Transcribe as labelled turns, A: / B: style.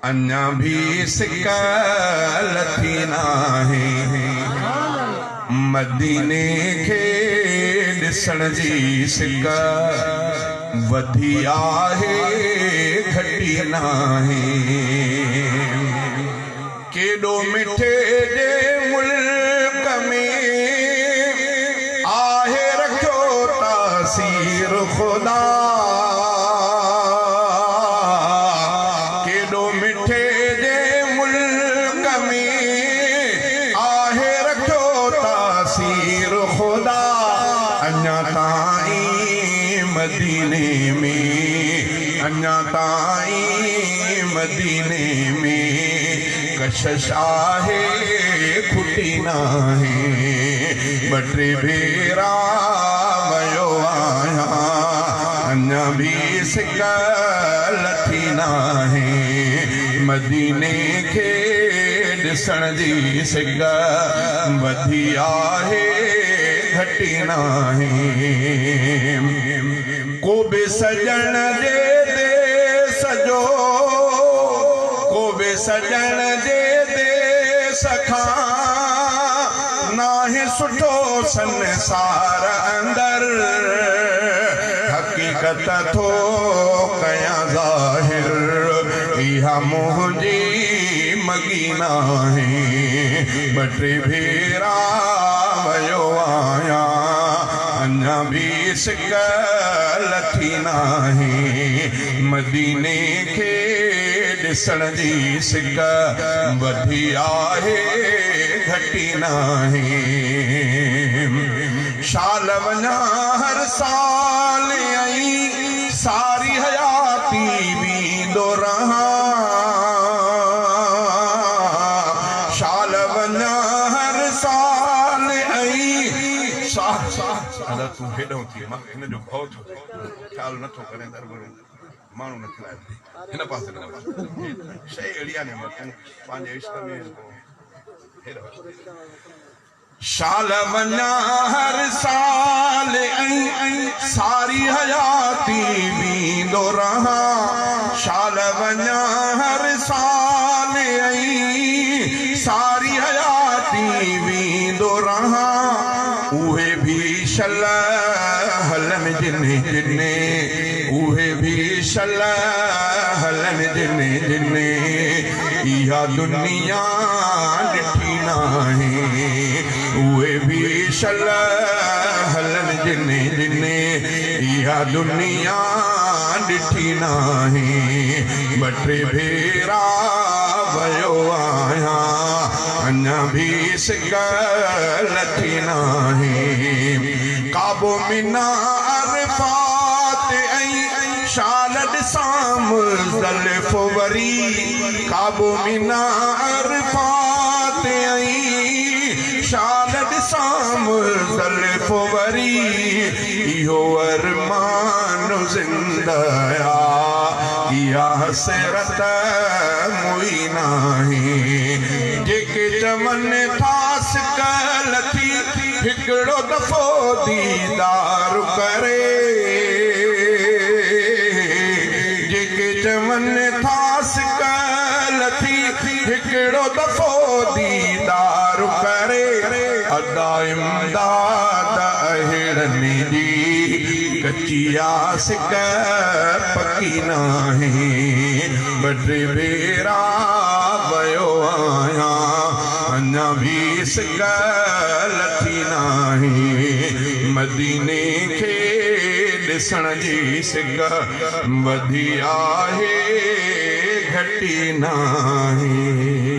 A: अन्या भी सिका लथी नाहे मदीने खे ॾिसण जी सिका वधी आहे घटी नाहे केॾो मिठे जे मुल्क में आहे रखियो तासीर खुदा केॾो मिठे जे मुल्क में आहे रखियो तासीर खुदा अञा ताईं मदीने में अञा ताईं मदीने में कशिश आहे खुटी नाहे ॿ टे भेरा वयो आहियां अञा बि सिका लथी नाहे मदीने खे ॾिसण जी सिका वधी आहे घटी नाहे को बि सजण जे देस जो को बि सजण जे देस खां नाहे सुठो संसार अंदर हकीकत थो कयां ज़ाहिर इहा मुंहिंजी मगी नाहे ॿ टे भेरा वयो आहियां अञा बि सिका लथी नाहे मदीने खे ॾिसण जी सिका वधी आहे घटी नाहे शाल वञा हर साल आई सारी हयाती बींदो रहां शाल वञा हर साल आई तूं हेॾो थी मां हिन जो भउ थो ख़्यालु नथो करे माण्हू न खिलाए हिन पासे शइ अहिड़ी आहे न तूं पंहिंजे इश्क में शाल वञा हर साल सारी हयाती बींदो रहां शाल वञा हर साल सारी हयाती बींदो रहां उहे भी शल हलन जिने जिने उहे भी शल हलन जिने जिने इहा दुनिया ॾिठी नाहे उहे भी शल हलन जिने जिने इहा दुनिया ॾिठी नाहे ॿ टे भेरा वयो आहियां अञा भी सिका लथी नाहे काबो मिना अरफात शाल ॾिसां मुज़लिफ़ वरी काबो मिना अरफात शाल ॾिसां मुज़लिफ़ वरी इहो अरमान ज़िंदया इहा हसरत मुई नाहे जेके चवनि था सिका लथी हिकिड़ो दफ़ो दीदार करे जेके चवनि था सिका लथी हिकिड़ो दफ़ो दीदार करे अदा इमदाद अहिड़नि जी कचिया सिका पकी नाहे ॿ टे भेरा वयो आहियां अञा भी सिका लथी नाहे मदीने खे ॾिसण जी सिका वधी आहे घटी नाहे।